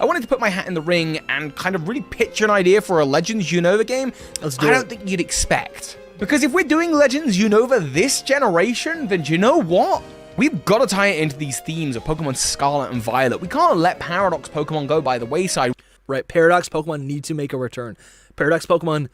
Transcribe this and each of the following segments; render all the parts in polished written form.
I wanted to put my hat in the ring and kind of really pitch an idea for a Legends Unova game I don't think you'd expect. Because if we're doing Legends Unova this generation, then do you know what? We've got to tie it into these themes of Pokemon Scarlet and Violet. We can't let Paradox Pokemon go by the wayside. Right, Paradox Pokemon need to make a return. Paradox Pokemon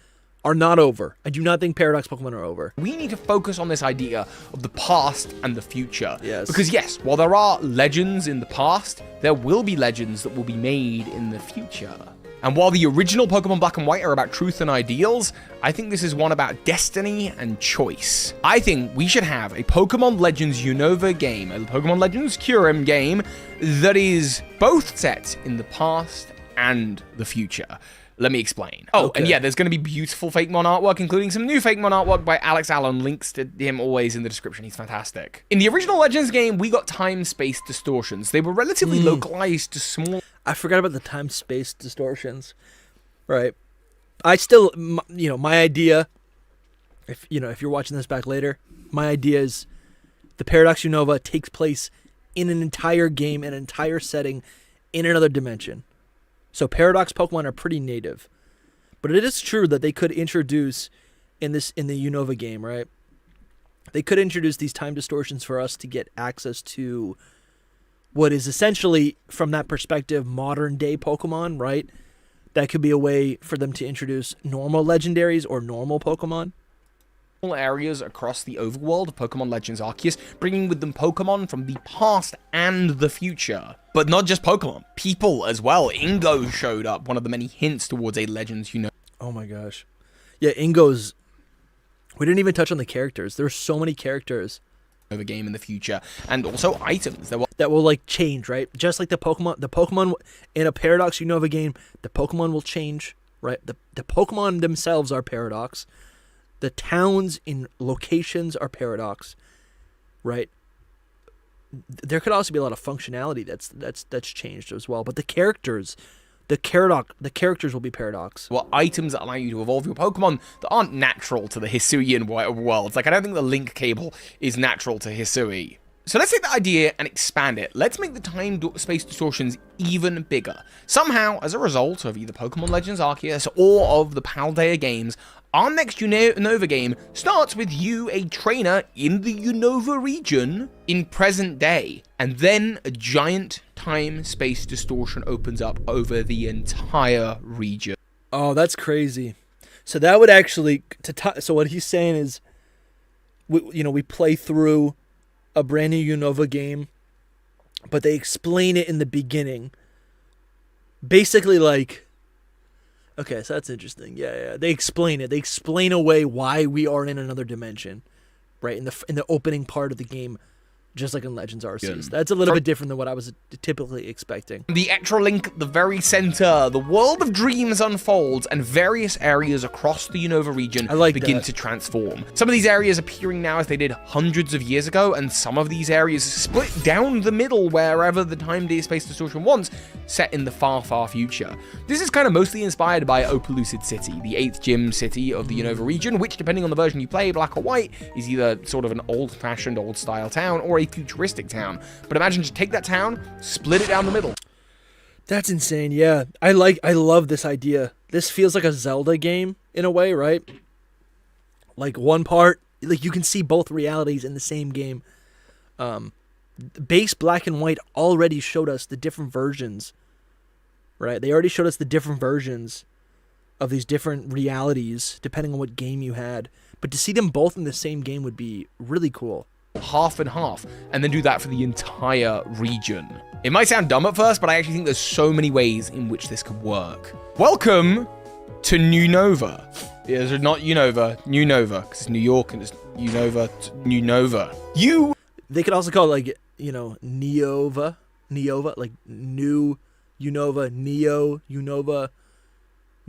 are not over. I do not think Paradox Pokemon are over. We need to focus on this idea of the past and the future. Yes. Because yes, while there are legends in the past, there will be legends that will be made in the future. And while the original Pokemon Black and White are about truth and ideals, I think this is one about destiny and choice. I think we should have a Pokemon Legends Unova game, a Pokemon Legends Kyurem game, that is both set in the past and the future. Let me explain. Oh, okay. And yeah, there's going to be beautiful Fakemon artwork, including some new Fakemon artwork by Alex Allen. Links to him always in the description. He's fantastic. In the original Legends game, we got time-space distortions. They were relatively localized to small... I forgot about the time-space distortions. Right. I still, my idea, if you're watching this back later, my idea is the Paradox Unova takes place in an entire game, an entire setting, in another dimension. So Paradox Pokemon are pretty native. But it is true that they could introduce in the Unova game, right? They could introduce these time distortions for us to get access to what is essentially, from that perspective, modern day Pokemon, right? That could be a way for them to introduce normal legendaries or normal Pokemon. Areas across the overworld of Pokemon Legends Arceus, bringing with them Pokemon from the past and the future. But not just Pokemon, people as well. Ingo showed up, one of the many hints towards a Legends Unova. Oh my gosh. Yeah, Ingo's... We didn't even touch on the characters. There's so many characters. Of a game in the future, and also items that will like change, right? Just like the Pokemon in a Paradox Unova game, the Pokemon will change, right? The Pokemon themselves are Paradox. The towns in locations are Paradox, right? There could also be a lot of functionality that's changed as well. But the characters will be Paradox. Well, items that allow you to evolve your Pokemon that aren't natural to the Hisuian worlds. Like, I don't think the link cable is natural to Hisui. So let's take that idea and expand it. Let's make the time-space distortions even bigger. Somehow, as a result of either Pokemon Legends Arceus or of the Paldea games, our next Unova game starts with you, a trainer in the Unova region in present day. And then a giant time-space distortion opens up over the entire region. Oh, that's crazy. So that would actually... So what he's saying is, we play through a brand new Unova game, but they explain it in the beginning. Basically, like... Okay, so that's interesting. Yeah. They explain it. They explain away why we are in another dimension, right? In the opening part of the game, just like in Legends Arceus. That's a little bit different than what I was typically expecting. The Ectrolink at the very center, the world of dreams unfolds, and various areas across the Unova region begin to transform. Some of these areas appearing now as they did hundreds of years ago, and some of these areas split down the middle wherever the time-space distortion wants, set in the far, far future. This is kind of mostly inspired by Opaloosid City, the 8th gym city of the Unova region, which, depending on the version you play, black or white, is either sort of an old-fashioned, old-style town, or a futuristic town. But imagine just take that town, split it down the middle. That's insane. Yeah, I love this idea. This feels like a Zelda game in a way, right? Like one part, like you can see both realities in the same game. Base Black and White already showed us the different versions, right? They already showed us the different versions of these different realities depending on what game you had. But to see them both in the same game would be really cool. Half and half, and then do that for the entire region. It might sound dumb at first, but I actually think there's so many ways in which this could work. Welcome to New Nova. Yeah, it's not Unova, New Nova, because it's New York and it's Unova, New Nova. They could also call it like, Neova, like New Unova, Neo Unova,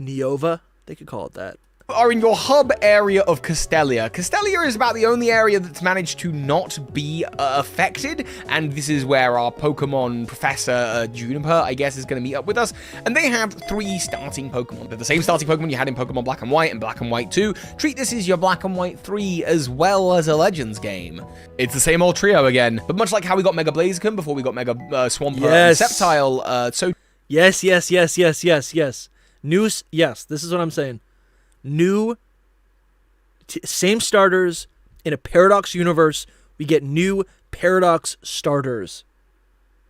Neova. They could call it that. Are in your hub area of Castelia. Castelia is about the only area that's managed to not be affected, and this is where our Pokemon Professor Juniper, I guess, is going to meet up with us, and they have 3 starting Pokemon. They're the same starting Pokemon you had in Pokemon Black and White and Black and White 2. Treat this as your Black and White 3 as well as a Legends game. It's the same old trio again, but much like how we got Mega Blaziken before we got Mega Swampert and Sceptile, so... Yes, yes, yes, yes, yes, yes. Yes, this is what I'm saying. New, same starters in a Paradox universe. We get new Paradox starters.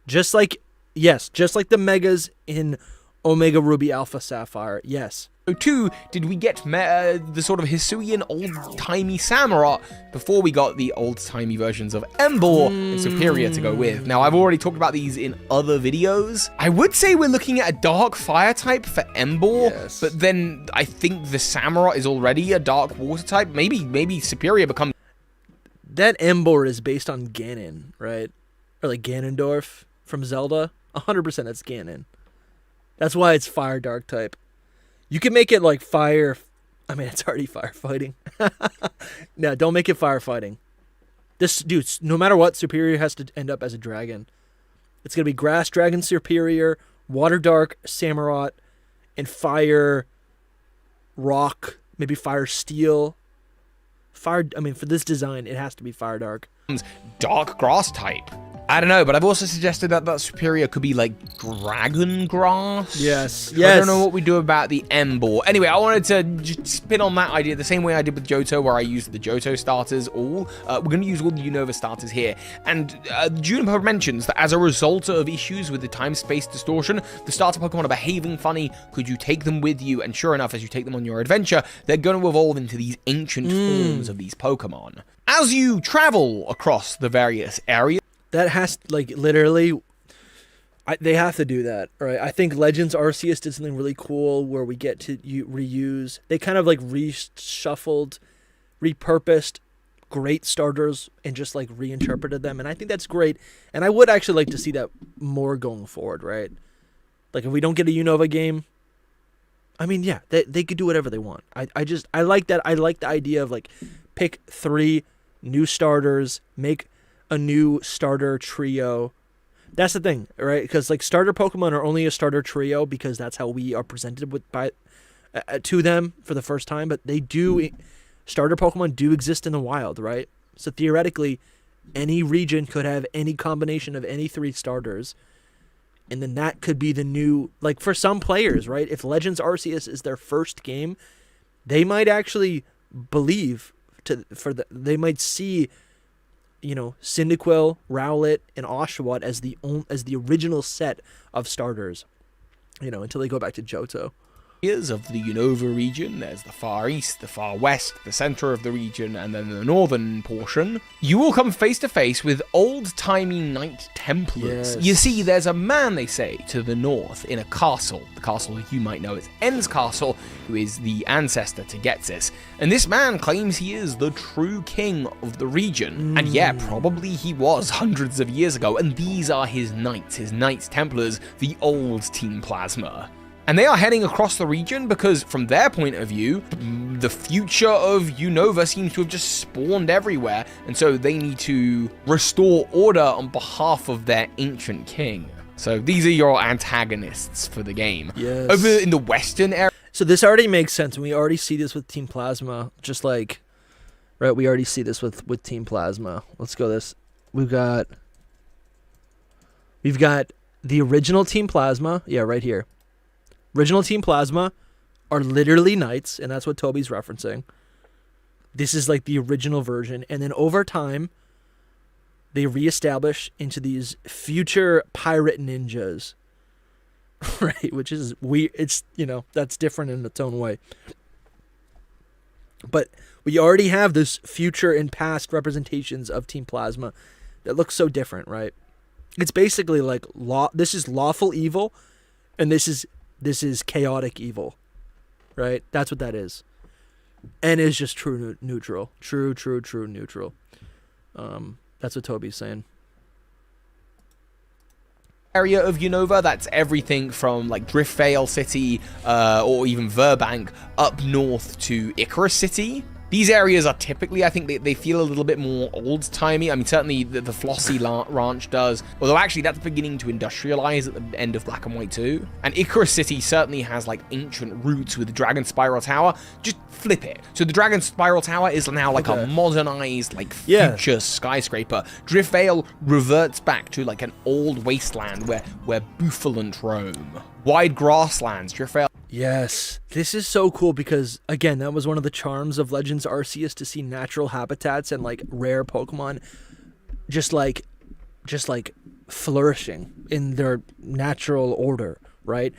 Just like, yes, just like the Megas in Omega Ruby Alpha Sapphire. Yes. So too, did we get the sort of Hisuian old-timey Samurott before we got the old-timey versions of Embor and Superior to go with? Now, I've already talked about these in other videos. I would say we're looking at a dark fire type for Embor, Yes. but then I think the Samurott is already a dark water type. Maybe Superior becomes... That Embor is based on Ganon, right? Or like Ganondorf from Zelda. 100% that's Ganon. That's why it's fire dark type. You can make it like fire. I mean, it's already firefighting. No, don't make it firefighting. This dude, no matter what, Superior has to end up as a dragon. It's gonna be Grass Dragon Superior, Water Dark Samurott, and Fire Rock, maybe Fire Steel. Fire. I mean, for this design, it has to be Fire Dark. Dark grass type. I don't know, but I've also suggested that Superior could be like dragon grass. Yes, I don't know what we do about the Embor. Anyway, I wanted to just spin on that idea the same way I did with Johto, where I used the Johto starters all. We're going to use all the Unova starters here. And Juniper mentions that as a result of issues with the time-space distortion, the starter Pokemon are behaving funny. Could you take them with you? And sure enough, as you take them on your adventure, they're going to evolve into these ancient forms of these Pokemon. As you travel across the various areas, That has, like, literally, they have to do that, right? I think Legends Arceus did something really cool where we get to reuse. They kind of, like, reshuffled, repurposed great starters and just, like, reinterpreted them. And I think that's great. And I would actually like to see that more going forward, right? Like, if we don't get a Unova game, I mean, yeah, they could do whatever they want. I like that. I like the idea of, like, pick 3 new starters, make a new starter trio. That's the thing, right? Because like starter Pokemon are only a starter trio because that's how we are presented with to them for the first time. But starter Pokemon do exist in the wild, right? So theoretically, any region could have any combination of any 3 starters, and then that could be the new, like for some players, right? If Legends Arceus is their first game, they might actually believe they might see, you know, Cyndaquil, Rowlet, and Oshawott as the original set of starters, you know, until they go back to Johto. Of the Unova region. There's the far east, the far west, the center of the region, and then the northern portion. You will come face to face with old-timey Knight Templars. Yes. You see, there's a man, they say, to the north in a castle. The castle you might know as En's Castle, who is the ancestor to Ghetsis. And this man claims he is the true king of the region. And yeah, probably he was hundreds of years ago. And these are his Knights Templars, the old Team Plasma. And they are heading across the region because, from their point of view, the future of Unova seems to have just spawned everywhere, and so they need to restore order on behalf of their ancient king. So these are your antagonists for the game. Yes. Over in the western area... So this already makes sense, and we already see this with Team Plasma, just like, right, we already see this with Team Plasma. Let's go this. We've got the original Team Plasma, yeah, right here. Original Team Plasma are literally knights, and that's what Toby's referencing. This is like the original version, and then over time, they reestablish into these future pirate ninjas, right? Which is weird. It's, you know, that's different in its own way. But we already have this future and past representations of Team Plasma that look so different, right? It's basically like this is lawful evil, and this is chaotic evil, right? That's what that is. And is just true neutral. True neutral. That's what Toby's saying. Area of Unova, that's everything from like Driftvale City or even Verbank up north to Icarus City. These areas are typically, I think, they feel a little bit more old-timey. I mean, certainly the Flossie Ranch does, although actually that's beginning to industrialize at the end of Black and White 2. And Icarus City certainly has, like, ancient roots with the Dragon Spiral Tower. Just flip it. So the Dragon Spiral Tower is now, like, a modernized, like, future skyscraper. Drift Vale reverts back to, like, an old wasteland where buffalants roam. Wide grasslands, Drift Vale. Yes, this is so cool because, again, that was one of the charms of Legends Arceus, to see natural habitats and, like, rare Pokemon just like flourishing in their natural order, right?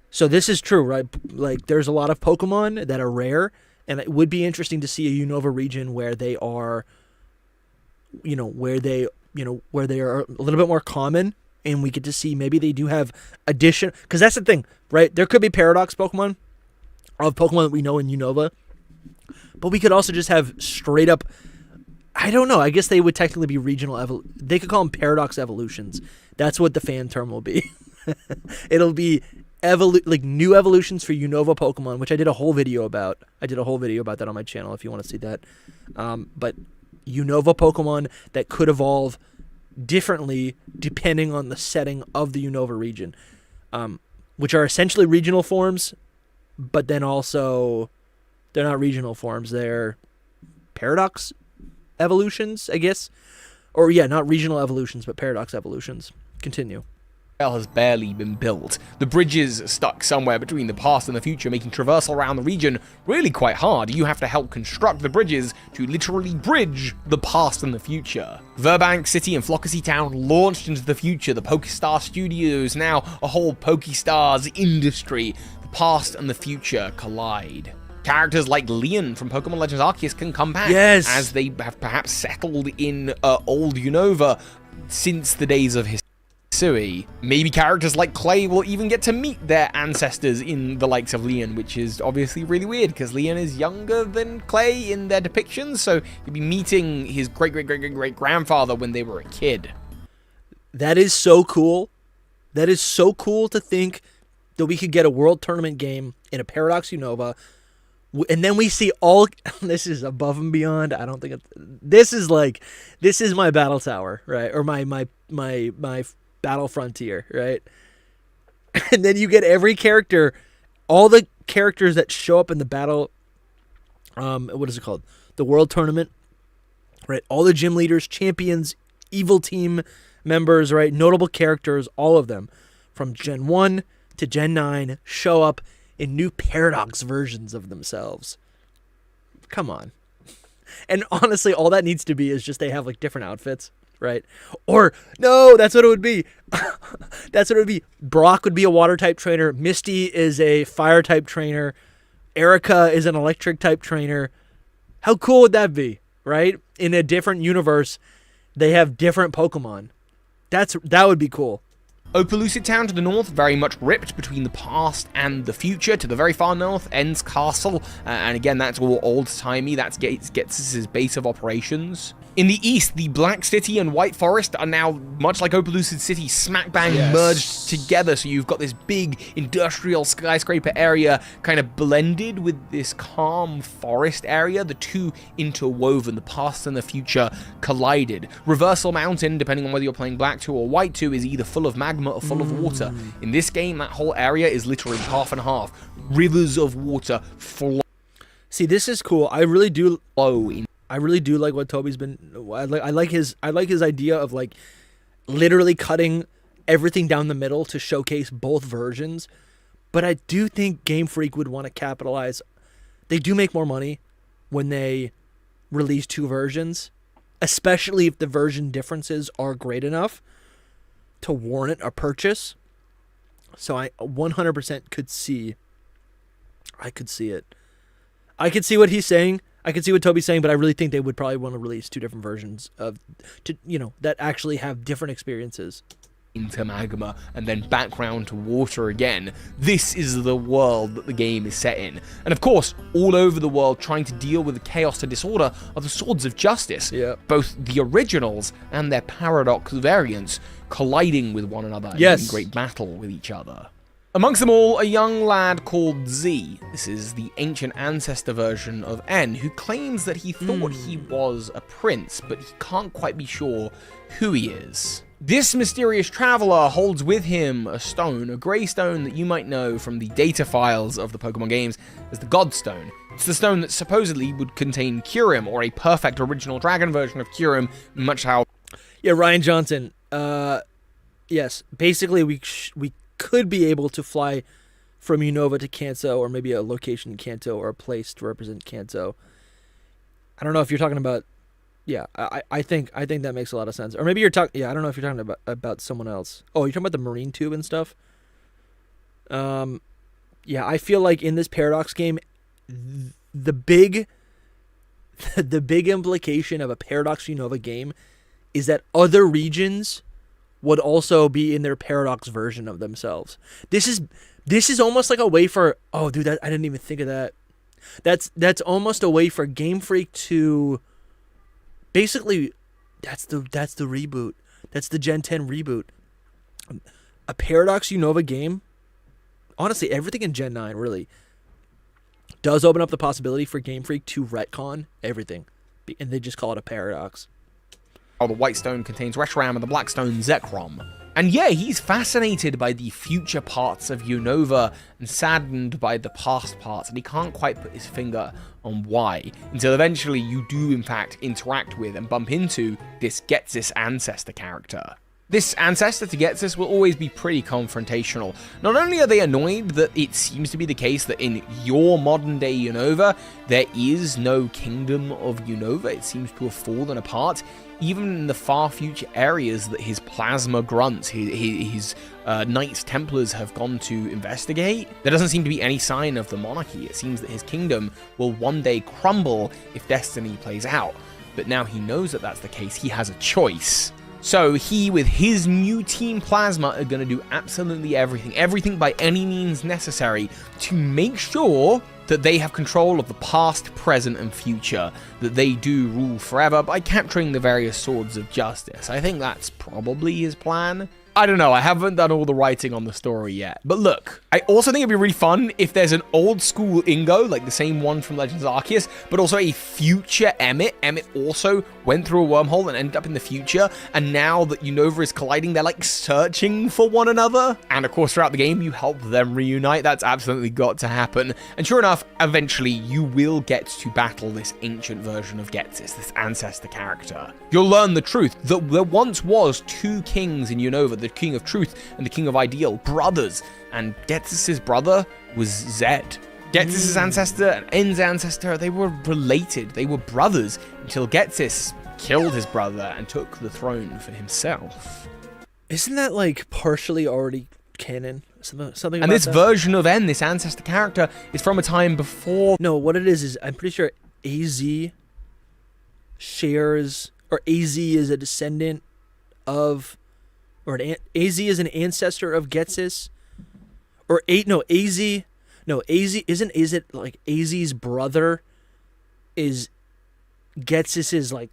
So this is true, right? Like, there's a lot of Pokemon that are rare, and it would be interesting to see a Unova region where they are, where they are a little bit more common. And we get to see maybe they do have addition, because that's the thing, right? There could be paradox Pokemon of Pokemon that we know in Unova, but we could also just have straight up, I don't know, I guess they would technically be regional they could call them paradox evolutions. That's what the fan term will be. It'll be new evolutions for Unova Pokemon, which I did a whole video about. I did a whole video about that on my channel if you want to see that. But Unova Pokemon that could evolve differently depending on the setting of the Unova region, which are essentially regional forms, but then also they're not regional forms, they're paradox evolutions, I guess. Or yeah, not regional evolutions, but paradox evolutions. Continue. Has barely been built. The bridges stuck somewhere between the past and the future, making traversal around the region really quite hard. You have to help construct the bridges to literally bridge the past and the future. Verbank City and Flockacy Town launched into the future. The Pokestar Studios, now a whole Pokestars industry. The past and the future collide. Characters like Leon from Pokemon Legends Arceus can come back, as they have perhaps settled in old Unova since the days of his Sui. Maybe characters like Clay will even get to meet their ancestors in the likes of Leon, which is obviously really weird because Leon is younger than Clay in their depictions, so he'll be meeting his great-great-great-great-grandfather when they were a kid. That is so cool. That is so cool to think that we could get a World Tournament game in a Paradox Unova, and then we see all... This is above and beyond. I don't think this is my Battle Tower, right? Or my Battle Frontier, right? And then you get every character, all the characters that show up in the battle, what is it called? The World Tournament, right? All the gym leaders, champions, evil team members, right? Notable characters, all of them, from Gen 1 to Gen 9, show up in new Paradox versions of themselves. Come on. And honestly, all that needs to be is just they have, like, different outfits. Right? Or, no, that's what it would be. That's what it would be. Brock would be a water-type trainer. Misty is a fire-type trainer. Erica is an electric-type trainer. How cool would that be, right? In a different universe, they have different Pokemon. That would be cool. Opelucid Town to the north, very much ripped between the past and the future. To the very far north, Ends Castle, and again, that's all old-timey. That gets his base of operations. In the east, the Black City and White Forest are now, much like Opelucid City, smack bang merged together. So you've got this big industrial skyscraper area kind of blended with this calm forest area. The two interwoven, the past and the future collided. Reversal Mountain, depending on whether you're playing Black 2 or White 2, is either full of magma or full of water. In this game, that whole area is literally half and half. Rivers of water flow. See, this is cool. I really do like what Toby's been. I like his idea of, like, literally cutting everything down the middle to showcase both versions. But I do think Game Freak would want to capitalize. They do make more money when they release two versions, especially if the version differences are great enough to warrant a purchase. So I 100% could see. I could see it. I could see what he's saying. I can see what Toby's saying, but I really think they would probably want to release two different versions that actually have different experiences. Into magma and then background to water again. This is the world that the game is set in. And of course, all over the world trying to deal with the chaos and disorder are the Swords of Justice. Yeah. Both the originals and their paradox variants colliding with one another in great battle with each other. Amongst them all, a young lad called Z. This is the ancient ancestor version of N, who claims that he thought he was a prince, but he can't quite be sure who he is. This mysterious traveler holds with him a stone, a grey stone that you might know from the data files of the Pokemon games as the God Stone. It's the stone that supposedly would contain Kyurem, or a perfect original dragon version of Kyurem, much how... Yeah, Ryan Johnson. Yes, basically we could be able to fly from Unova to Kanto, or maybe a location in Kanto, or a place to represent Kanto. I don't know if you're talking about... Yeah, I think that makes a lot of sense. Or maybe you're talking... Yeah, I don't know if you're talking about someone else. Oh, you're talking about the marine tube and stuff? Yeah, I feel like in this Paradox game, the big implication of a Paradox Unova game is that other regions would also be in their Paradox version of themselves. This is almost like a way for... Oh, dude, I didn't even think of that. That's almost a way for Game Freak to... Basically, that's the reboot. That's the Gen 10 reboot. A Paradox Unova game, honestly, everything in Gen 9 really does open up the possibility for Game Freak to retcon everything. And they just call it a Paradox. Oh, the white stone contains Reshiram and the black stone Zekrom. And yeah, he's fascinated by the future parts of Unova and saddened by the past parts, and he can't quite put his finger on why, until eventually you do in fact interact with and bump into this Ghetsis ancestor character. This ancestor to Ghetsis will always be pretty confrontational. Not only are they annoyed that it seems to be the case that in your modern day Unova, there is no kingdom of Unova, it seems to have fallen apart, even in the far future areas that his plasma grunts, his Knights Templars have gone to investigate. There doesn't seem to be any sign of the monarchy. It seems that his kingdom will one day crumble if destiny plays out. But now he knows that that's the case, he has a choice. So he, with his new Team Plasma, are going to do absolutely everything by any means necessary to make sure that they have control of the past, present, and future, that they do rule forever by capturing the various swords of justice. I think that's probably his plan. I don't know, I haven't done all the writing on the story yet. But look, I also think it'd be really fun if there's an old school Ingo, like the same one from Legends of Arceus, but also a future Emmett. Emmett also went through a wormhole and ended up in the future, and now that Unova is colliding, they're like searching for one another. And of course, throughout the game, you help them reunite. That's absolutely got to happen. And sure enough, eventually you will get to battle this ancient version of Ghetsis, this ancestor character. You'll learn the truth that there once was two kings in Unova, the King of Truth and the King of Ideal, brothers, and Ghetsis' brother was Zed. Ghetsis' ancestor and N's ancestor, they were related, they were brothers, until Ghetsis killed his brother and took the throne for himself. Isn't that like partially already canon? Something and this version of N, this ancestor character, is from a time before... No, what it is I'm pretty sure AZ shares, or AZ is a descendant of... Or AZ is an ancestor of Ghetsis, or AZ isn't. Is it like AZ's brother is Ghetsis' like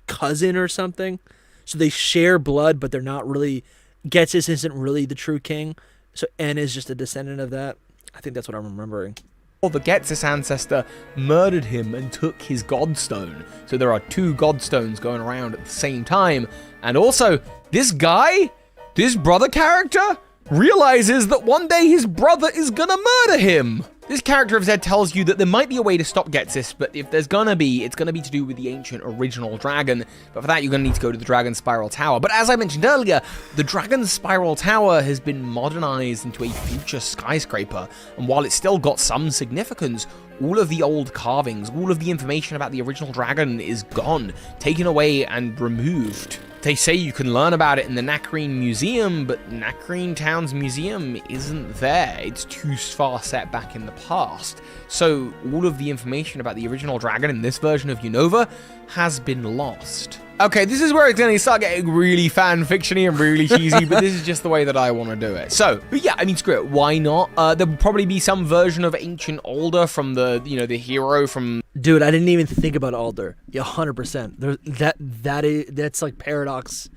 cousin or something? So they share blood, but they're not really. Ghetsis isn't really the true king, so N is just a descendant of that. I think that's what I'm remembering. The Ghetsis ancestor murdered him and took his Godstone. So there are two Godstones going around at the same time. And also, this guy, this brother character, realizes that one day his brother is gonna murder him. This character of Zed tells you that there might be a way to stop Ghetsis, but if there's gonna be, it's gonna be to do with the ancient original dragon. But for that, you're gonna need to go to the Dragon Spiral Tower. But as I mentioned earlier, the Dragon Spiral Tower has been modernized into a future skyscraper. And while it's still got some significance, all of the old carvings, all of the information about the original dragon is gone, taken away and removed. They say you can learn about it in the Nakreen Museum, but Nakreen Town's museum isn't there. It's too far set back in the past. So all of the information about the original dragon in this version of Unova has been lost. Okay, this is where it's going to start getting really fan-fiction-y and really cheesy, but this is just the way that I want to do it. So, but yeah, I mean, screw it, why not? There will probably be some version of Ancient Alder from the, the hero from... Dude, I didn't even think about Alder. Yeah, 100%. That's like Paradox.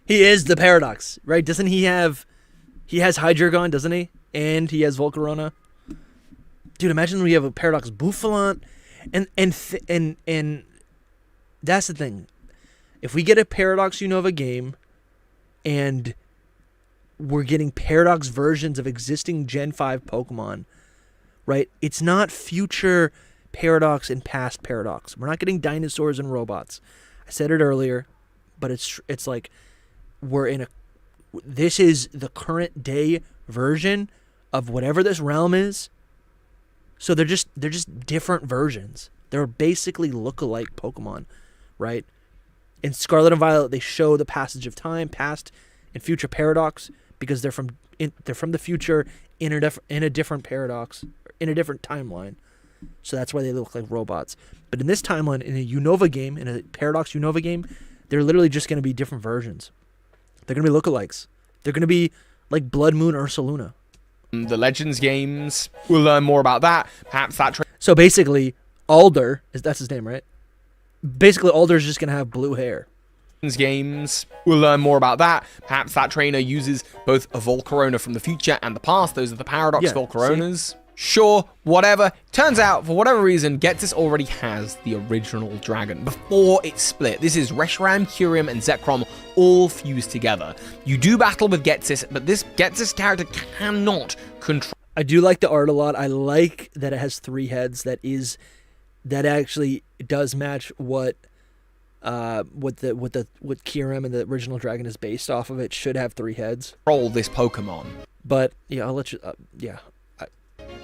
He is the Paradox, right? Doesn't he have... He has Hydreigon, doesn't he? and he has Volcarona. Dude, imagine we have a Paradox Bouffalant, and that's the thing. If we get a Paradox Unova game, and we're getting Paradox versions of existing Gen 5 Pokemon, right? It's not future Paradox and past Paradox. We're not getting dinosaurs and robots. I said it earlier, but it's like this is the current day version of whatever this realm is. So they're just different versions. They're basically look-alike Pokemon, right? In Scarlet and Violet, they show the passage of time, past and future Paradox, because they're from the future in a different Paradox, in a different timeline. So that's why they look like robots. But in this timeline, in a Unova game, in a Paradox Unova game, they're literally just going to be different versions. They're going to be lookalikes. They're going to be like Blood Moon Ursaluna. The Legends games, we'll learn more about that. Perhaps that. So basically, Alder, that's his name, right? Basically, Alder's just going to have blue hair. Games, we'll learn more about that. Perhaps that trainer uses both a Volcarona from the future and the past. Those are the Paradox Volcaronas. See? Sure, whatever. Turns out, for whatever reason, Ghetsis already has the original dragon before it split. This is Reshiram, Kyurem, and Zekrom all fused together. You do battle with Ghetsis, but this Ghetsis character cannot control. I do like the art a lot. I like that it has 3 heads. That actually does match what Kyurem and the original dragon is based off of. It should have 3 heads. Control this Pokemon. But yeah, I'll let you.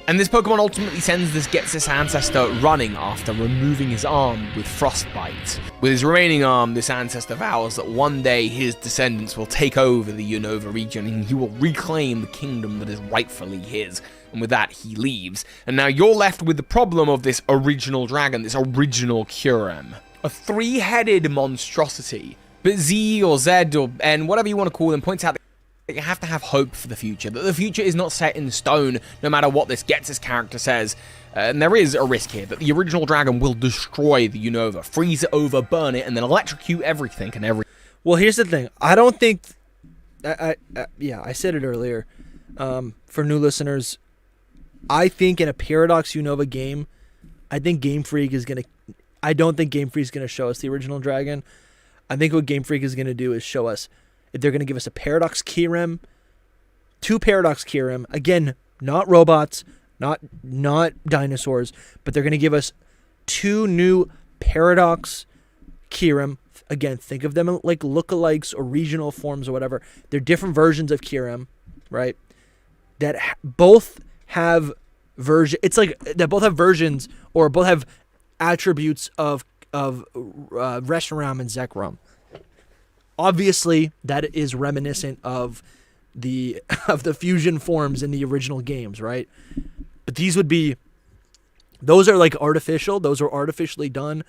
And this Pokemon ultimately sends this Ghetsis ancestor running after removing his arm with Frostbite. With his remaining arm, this ancestor vows that one day his descendants will take over the Unova region and he will reclaim the kingdom that is rightfully his. And with that, he leaves. And now you're left with the problem of this original dragon, this original Kyurem. A 3-headed monstrosity. But Z or Z or N, whatever you want to call them, points out that you have to have hope for the future, that the future is not set in stone no matter what this Ghetsis character says. And there is a risk here that the original dragon will destroy the Unova, freeze it over, burn it, and then electrocute everything and everything. Well, here's the thing. I don't think... I said it earlier. For new listeners, I think in a Paradox Unova game, I think Game Freak is going to... I don't think Game Freak is going to show us the original dragon. I think what Game Freak is going to do is show us... If they're going to give us a Paradox Kyurem, 2 Paradox Kyurem, again, not robots, not dinosaurs, but they're going to give us 2 new Paradox Kyurem. Again, think of them like lookalikes or regional forms or whatever. They're different versions of Kyurem, right? That both have It's like that both have versions or both have attributes of Reshiram and Zekrom. Obviously, that is reminiscent of the fusion forms in the original games, right? But those are like artificial. Those are artificially done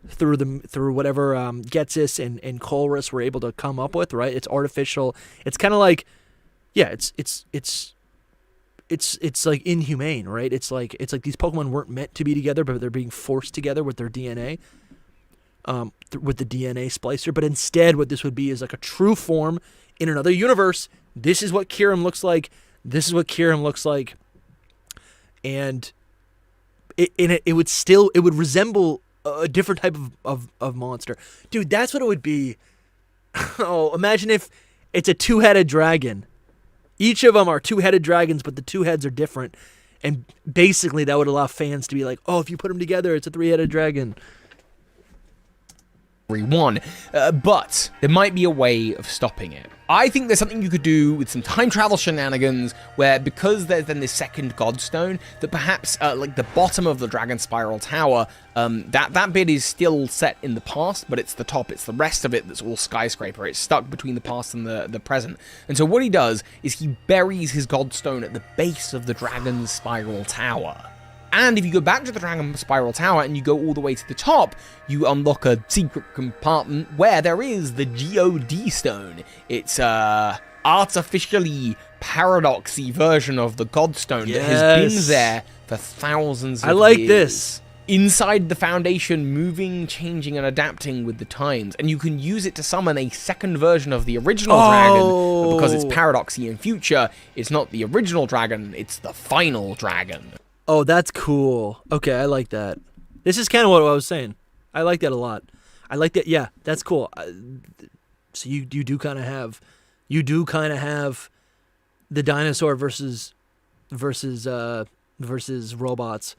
through whatever Ghetsis and Colress were able to come up with, right? It's artificial. It's kind of like, yeah, it's like inhumane, right? It's like these Pokemon weren't meant to be together, but they're being forced together with their DNA. With the DNA splicer, but instead what this would be is like a true form in another universe. This is what Kyurem looks like. This is what Kyurem looks like. And it would resemble a different type of monster. Dude, that's what it would be. Oh, imagine if it's a 2-headed dragon. Each of them are 2-headed dragons, but the 2 heads are different. And basically that would allow fans to be like, oh, if you put them together, it's a 3-headed dragon. One, but there might be a way of stopping it. I think there's something you could do with some time travel shenanigans where, because there's then this second Godstone, that perhaps like the bottom of the Dragon Spiral Tower, that bit is still set in the past, but it's the top, it's the rest of it that's all skyscraper. It's stuck between the past and the present. And so what he does is he buries his Godstone at the base of the Dragon Spiral Tower. And if you go back to the Dragon Spiral Tower and you go all the way to the top, you unlock a secret compartment where there is the GOD Stone. It's artificially paradoxy version of the Godstone that has been there for thousands of years. I like this. inside the foundation, moving, changing, and adapting with the times. And you can use it to summon a second version of the original dragon, but because it's paradoxy in future, it's not the original dragon, it's the final dragon. Oh, that's cool. Okay, I like that. This is kind of what I was saying. I like that a lot. I like that. Yeah, that's cool. So you do kind of have the dinosaur versus robots.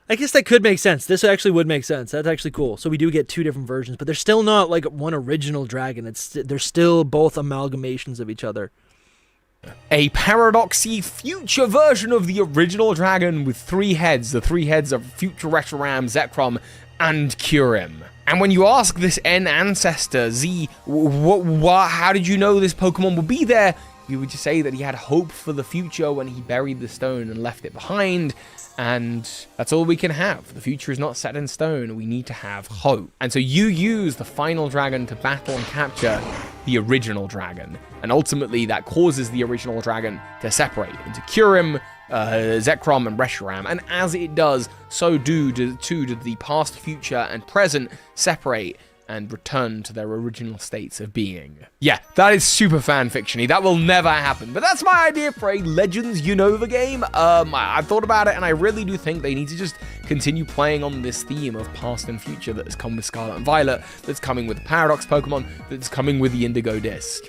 I guess that could make sense. This actually would make sense. That's actually cool. So we do get two different versions, but they're still not like one original dragon. They're still both amalgamations of each other. A paradoxy future version of the original dragon with 3 heads. The 3 heads of future Reshiram, Zekrom, and Kyurem. And when you ask this N ancestor, Z, how did you know this Pokemon would be there? He would just say that he had hope for the future when he buried the stone and left it behind. And that's all we can have. The future is not set in stone. We need to have hope. And so you use the final dragon to battle and capture the original dragon. And ultimately, that causes the original dragon to separate into Kyurem, Zekrom, and Reshiram. And as it does, so do the past, future, and present separate and return to their original states of being. Yeah, that is super fan-fiction-y. That will never happen. But that's my idea for a Legends Unova game. I've thought about it, and I really do think they need to just continue playing on this theme of past and future that has come with Scarlet and Violet, that's coming with the Paradox Pokemon, that's coming with the Indigo Disc.